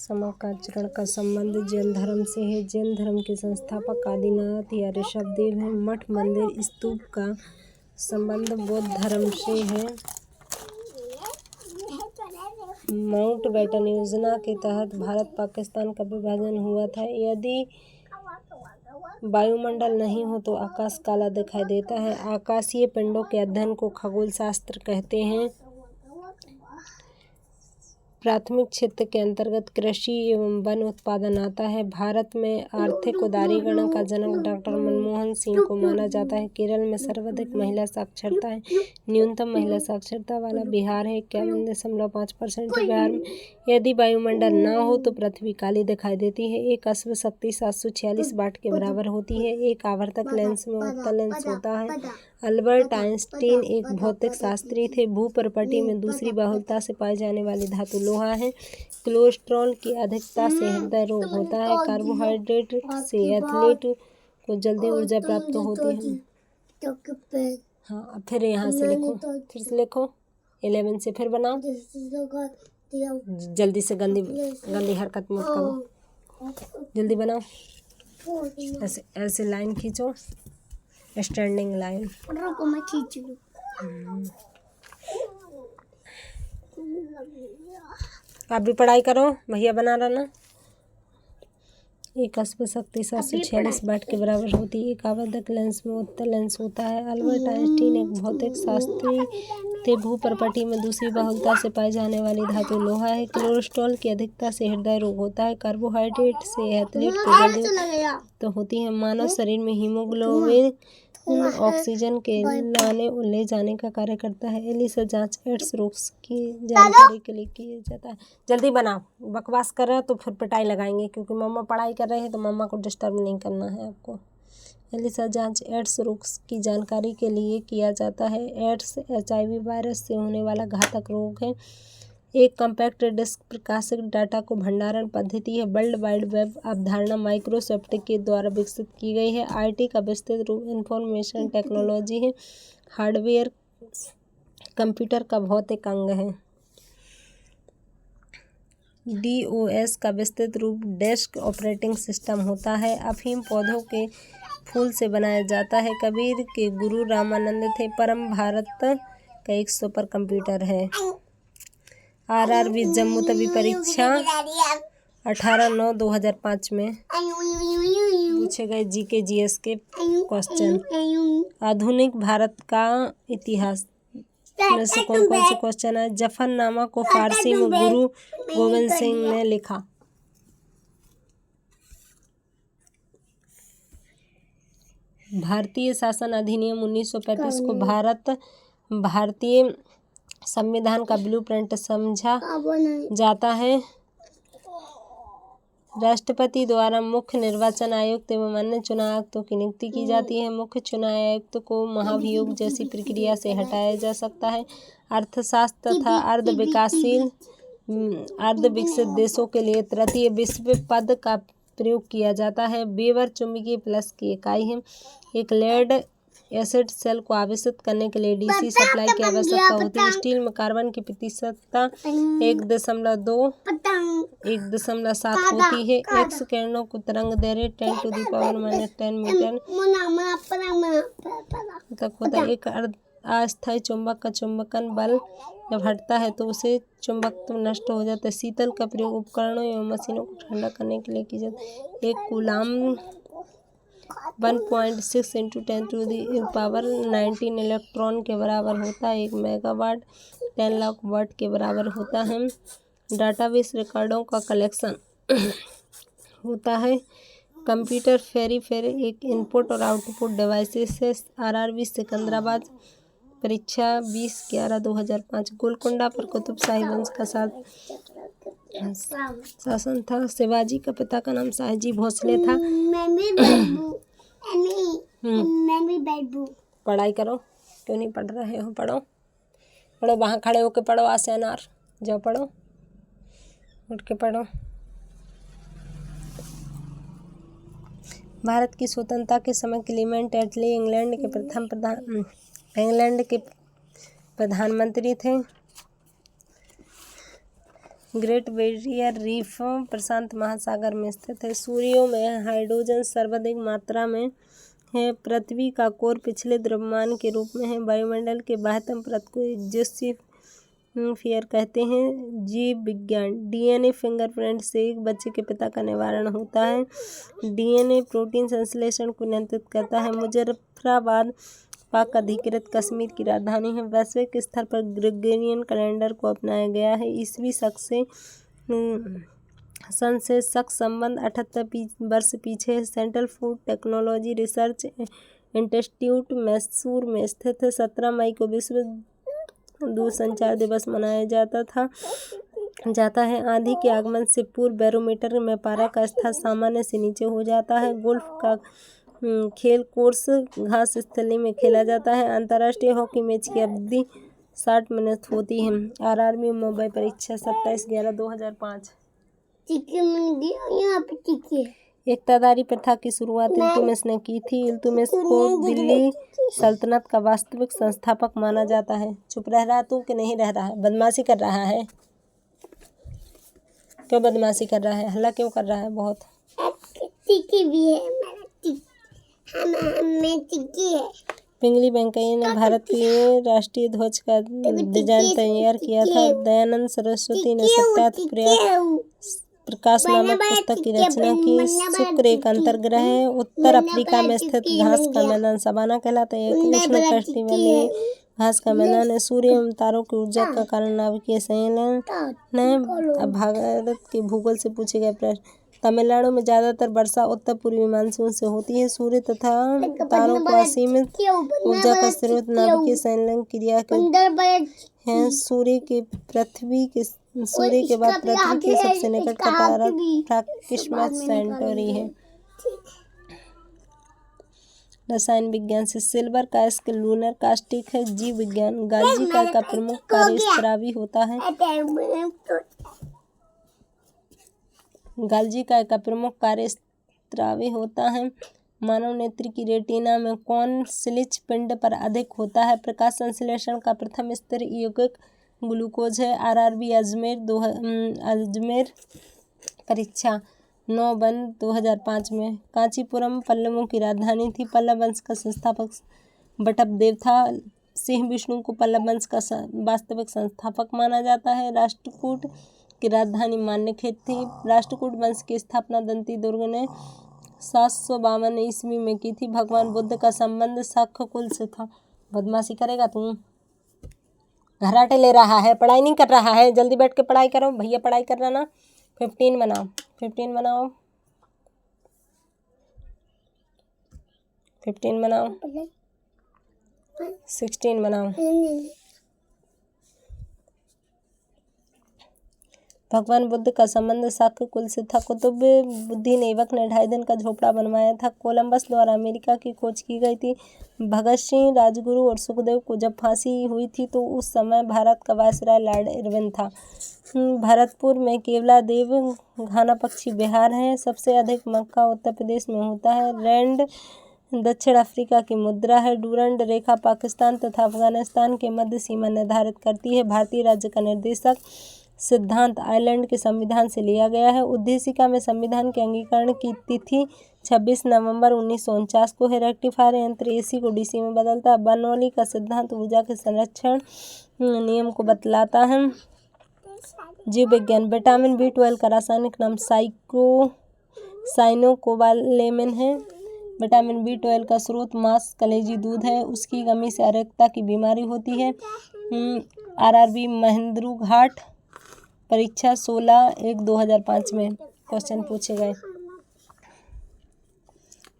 समाचारण का संबंध जैन धर्म से है। जैन धर्म के संस्थापक आदिनाथ या ऋषभदेव हैं। मठ मंदिर स्तूप का संबंध बौद्ध धर्म से है। माउंटबेटन योजना के तहत भारत पाकिस्तान का विभाजन हुआ था। यदि वायुमंडल नहीं हो तो आकाश काला दिखाई देता है। आकाशीय पिंडों के अध्ययन को खगोल शास्त्र कहते हैं। प्राथमिक क्षेत्र के अंतर्गत कृषि एवं वन उत्पादन आता है। भारत में आर्थिक उदारीकरण का जनक डॉक्टर मनमोहन सिंह को माना जाता है। केरल में सर्वाधिक महिला साक्षरता है। न्यूनतम महिला साक्षरता वाला बिहार है, 51.5% है बिहार में। यदि वायुमंडल न हो तो पृथ्वी काली दिखाई देती है। एक अश्व शक्ति 746 वाट के बराबर होती है। एक आवर्तक लेंस में उत्तल लेंस होता है। अल्बर्ट आइंस्टीन एक भौतिक शास्त्री थे। भूप्रपटी में दूसरी बहुलता से पाई जाने वाली धातु लोहा है। कोलेस्ट्रॉल की अधिकता से हृदय रोग होता है। कार्बोहाइड्रेट से एथलीट को जल्दी ऊर्जा प्राप्त होती है। हाँ, फिर यहाँ से लिखो, फिर से लिखो 11 से फिर बनाओ। जल्दी से गंदी हरकत मत करो, जल्दी बनाओ। ऐसे ऐसे लाइन खींचो, स्टैंडिंग लाइन। रुको मैं खींच लूं। आप भी पढ़ाई करो, भैया बना रहा ना। एक अश्व शक्ति 746 वाट के बराबर होती है। एक आवर्तक लेंस में उत्तल लेंस होता है। अल्बर्ट आइंस्टीन एक भौतिक शास्त्री थे। भूप्रपटी में दूसरी बहुलता से पाई जाने वाली धातु लोहा है। कोलेस्ट्रॉल की अधिकता से हृदय रोग होता है। कार्बोहाइड्रेट से एथलीट को जल्दी तो होती है। मानव शरीर में हीमोग्लोबिन ऑक्सीजन के लाने और ले जाने का कार्य करता है। एलिसा जांच एड्स रोग की जानकारी के लिए किया जाता है। जल्दी बनाओ, बकवास कर रहे हो तो फिर पिटाई लगाएंगे, क्योंकि मम्मा पढ़ाई कर रहे हैं तो मम्मा को डिस्टर्ब नहीं करना है आपको। एलिसा जांच एड्स रोग की जानकारी के लिए किया जाता है। एड्स HIV वायरस से होने वाला घातक रोग है। एक कॉम्पैक्ट डिस्क प्रकाशित डाटा को भंडारण पद्धति है। वर्ल्ड वाइड वेब अवधारणा माइक्रोसॉफ्ट के द्वारा विकसित की गई है। IT का विस्तृत रूप इंफॉर्मेशन टेक्नोलॉजी है। हार्डवेयर कंप्यूटर का भौतिक अंग है। DOS का विस्तृत रूप डेस्क ऑपरेटिंग सिस्टम होता है। अफीम पौधों के फूल से बनाया जाता है। कबीर के गुरु रामानंद थे। परम भारत का एक सुपर कंप्यूटर है। RRB जम्मू तवी परीक्षा 18/9/2005 में पूछे गए GK GS के क्वेश्चन। आधुनिक भारत का इतिहास में से कौन कौन से क्वेश्चन है? जफरनामा को फारसी में गुरु गोविंद सिंह ने लिखा। भारतीय शासन अधिनियम 1935 को भारतीय संविधान का ब्लूप्रिंट समझा जाता है। राष्ट्रपति द्वारा मुख्य निर्वाचन आयुक्त एवं अन्य चुनाव आयुक्तों की नियुक्ति की जाती है। मुख्य चुनाव आयुक्त को महाभियोग जैसी प्रक्रिया से हटाया जा सकता है। अर्थशास्त्र तथा अर्धविकसित देशों के लिए तृतीय विश्व पद का प्रयोग किया जाता है। वेबर चुंबकीय प्लस की इकाई है। एक लेड एसिड सेल को आवेशित करने के लिए DC सप्लाई की आवश्यकता होती है। स्टील में कार्बन की प्रतिशतता 1.7 होती है। X किरणों को तरंग दैर्घ्य 10⁻⁻10 मीटर तक होता है। एक अस्थायी चुंबक का चुंबकन बल जब हटता है तो उसे चुंबकत्व नष्ट हो जाता है। शीतल का प्रयोग उपकरणों एवं मशीनों को ठंडा करने के लिए किया जाता है। एक कूलाम 1.6 × 10⁻19 इलेक्ट्रॉन के बराबर होता है। 1 मेगावाट 10 लाख वाट के बराबर होता है। डाटाबेस रिकॉर्डों का कलेक्शन होता है। कंप्यूटर फेरीफेर एक इनपुट और आउटपुट डिवाइसेस है। RRB सिकंदराबाद परीक्षा 20/11/2005। गोलकुंडा पर कुतुब शाही वंश का शासन था। शिवाजी का पिता का नाम शाहजी भोसले था। पढ़ाई करो, क्यों नहीं पढ़ रहे हो? पढ़ो पढ़ो, वहाँ खड़े होके पढ़ो। ASNR जाओ पढ़ो, उठ के पढ़ो। भारत की स्वतंत्रता के समय क्लीमेंट एटली इंग्लैंड के प्रधानमंत्री थे। ग्रेट बैरियर रीफ प्रशांत महासागर में स्थित है। सूर्यों में हाइड्रोजन सर्वाधिक मात्रा में है। पृथ्वी का कोर पिछले द्रव्यमान के रूप में है। वायुमंडल के बाह्यतम परत को एक्सोस्फीयर कहते हैं। जीव विज्ञान डीएनए फिंगरप्रिंट से एक बच्चे के पिता का निवारण होता है। डीएनए प्रोटीन संश्लेषण को नियंत्रित करता है। मुजफ्फराबाद पाक अधिकृत कश्मीर की राजधानी है। वैश्विक स्तर पर ग्रेगोरियन कैलेंडर को अपनाया गया है। ईसवी सन से शक संबंध 78 वर्ष पीछे है। Central food technology research institute Mysore में स्थित है। 17 मई को विश्व दूरसंचार दिवस मनाया जाता है। आंधी के आगमन से पूर्व बैरोमीटर में पारा का स्तर सामान्य से नीचे हो जाता है। गोल्फ का खेल कोर्स घास स्थली में खेला जाता है। अंतर्राष्ट्रीय हॉकी मैच की अवधि 60 मिनट होती है। आरआरबी मुंबई परीक्षा 27/11/2005। इक्तादारी प्रथा की शुरुआत इल्तुतमिश ने की थी। इल्तुतमिश को दिल्ली सल्तनत का वास्तविक संस्थापक माना जाता है। चुप रह रहा तू कि नहीं रह रहा है? बदमाशी कर रहा है? क्यों बदमाशी कर रहा है? हल्ला क्यों कर रहा है? बहुत भी है। पिंगली वेंकैया ने भारत के राष्ट्रीय ध्वज का डिजाइन तैयार किया था। दयानंद सरस्वती ने सत्यार्थ प्रकाश नामक पुस्तक की रचना की। शुक्र एक अंतर्ग्रह है। उत्तर अफ्रीका में स्थित घास का मैदान सवाना कहलाता है। एक उष्णकटिबंधीय घास का मैदान है। सूर्य एवं तारों की ऊर्जा का कारण नाभिकीय संलयन है। भारत के भूगोल से पूछे गए प्रश्न। तमिलनाडु में ज्यादातर वर्षा उत्तर पूर्वी मानसून से होती है। सूर्य तथा तारों को असीमित ऊर्जा का स्रोत नाभिकीय संलयन क्रिया है। सूर्य के बाद पृथ्वी के सबसे निकट का तारा प्रक्सिमा सेंटौरी है। रसायन विज्ञान से सिल्वर का अयस्क लूनर कास्टिक है। जीव विज्ञान गालजिका का प्रमुख कार्य स्रावी होता है। गालजिका का प्रमुख कार्य स्रावी होता है। मानव नेत्र की रेटिना में कौन सिलिच पिंड पर अधिक होता है? प्रकाश संश्लेषण का प्रथम स्तर यौगिक ग्लूकोज है। आरआरबी अजमेर परीक्षा 9/1/2005 में। कांचीपुरम पल्लवों की राजधानी थी। पल्लव वंश का संस्थापक बटपदेव था। सिंह विष्णु को पल्लव वंश का वास्तविक संस्थापक माना जाता है। राष्ट्रकूट की राजधानी मान्यखेत थी। राष्ट्रकूट वंश की स्थापना दंती दुर्ग ने 752 ईस्वी में की थी। भगवान बुद्ध का संबंध शाक्य कुल से था। बदमाशी करेगा तू? घराटे ले रहा है, पढ़ाई नहीं कर रहा है। जल्दी बैठ के पढ़ाई करो। भैया पढ़ाई कर रहा ना। 15 बनाओ 15 बनाओ 15 बनाओ 16 बनाओ। भगवान बुद्ध का संबंध शाक्य कुल से था। कुतुब बुद्दीन ऐबक ने 2.5 दिन का झोपड़ा बनवाया था। कोलंबस द्वारा अमेरिका की खोज की गई थी। भगत सिंह, राजगुरु और सुखदेव को जब फांसी हुई थी तो उस समय भारत का वायसराय लॉर्ड इरविन था। भरतपुर में केवलादेव घाना पक्षी विहार है। सबसे अधिक मक्का उत्तर प्रदेश में होता है। रैंड दक्षिण अफ्रीका की मुद्रा है। डूरंड रेखा पाकिस्तान तथा अफगानिस्तान के मध्य सीमा निर्धारित करती है। भारतीय राज्य का निर्देशक सिद्धांत आयरलैंड के संविधान से लिया गया है। उद्देशिका में संविधान के अंगीकरण की तिथि 26 नवंबर 1949 को है। रेक्टिफायर यंत्र एसी को डीसी में बदलता है। बर्नौली का सिद्धांत ऊर्जा के संरक्षण नियम को बतलाता है। जीव विज्ञान विटामिन B12 का रासायनिक नाम साइनोकोबालेमिन है। विटामिन B12 का स्रोत मांस, कलेजी, दूध है। उसकी कमी से अरेक्ता की बीमारी होती है। आरआरबी महेंद्रू घाट परीक्षा 16/1/2005 में क्वेश्चन पूछे गए।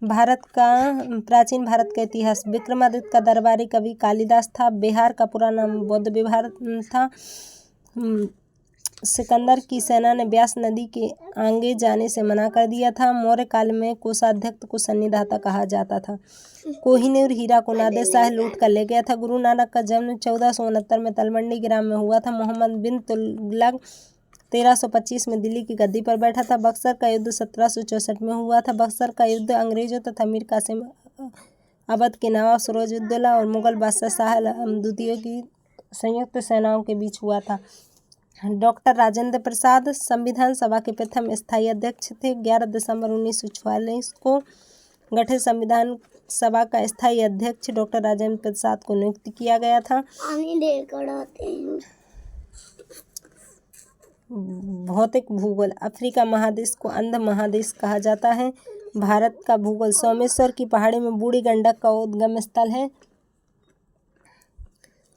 प्राचीन भारत का इतिहास। विक्रमादित्य का दरबारी कवि कालिदास था। बिहार का पूरा नाम बौद्ध बिहार था। सिकंदर की सेना ने ब्यास नदी के आगे जाने से मना कर दिया था। मौर्य काल में कोषाध्यक्ष को सन्निधाता कहा जाता था। कोहिनूर हीरा को नादिर शाह लूट कर ले गया था। गुरु नानक का जन्म 1469 में तलवंडी ग्राम में हुआ था। मोहम्मद बिन तुगलक 1325 में दिल्ली की गद्दी पर बैठा था। बक्सर का युद्ध 1764 में हुआ था। बक्सर का युद्ध अंग्रेजों तथा मीर कासिम अवध के नवाब सिराजुद्दौला और मुगल बादशाह शाह आलम द्वितीय की संयुक्त सेनाओं के बीच हुआ था। डॉक्टर राजेंद्र प्रसाद संविधान सभा के प्रथम स्थायी अध्यक्ष थे। 11 दिसंबर 1944 को गठित संविधान सभा का स्थायी अध्यक्ष डॉक्टर राजेंद्र प्रसाद को नियुक्त किया गया था। भौतिक भूगोल। अफ्रीका महादेश को अंध महादेश कहा जाता है। भारत का भूगोल। सोमेश्वर की पहाड़ी में बूढ़ी गंडक का उद्गम स्थल है।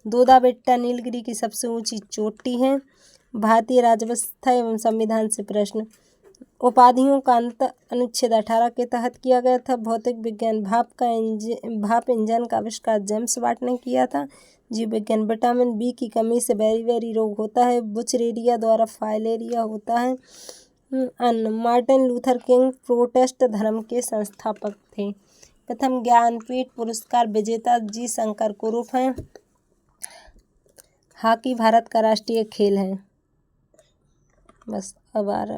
दोदा बेट्टा नीलगिरी की सबसे ऊंची चोटी है। भारतीय राज्यव्यवस्था एवं संविधान से प्रश्न। उपाधियों का अंत अनुच्छेद 18 के तहत किया गया था। भौतिक विज्ञान। भाप इंजन का आविष्कार जेम्स वाट ने किया था। जीव विज्ञान। विटामिन बी की कमी से बेरी रोग होता है। बुचरेरिया द्वारा फाइलेरिया होता है। मार्टिन लूथर किंग प्रोटेस्ट धर्म के संस्थापक थे। प्रथम ज्ञानपीठ पुरस्कार विजेता जी शंकर कुरूप हैं। हॉकी भारत का राष्ट्रीय खेल है। बस अब आ रहा है।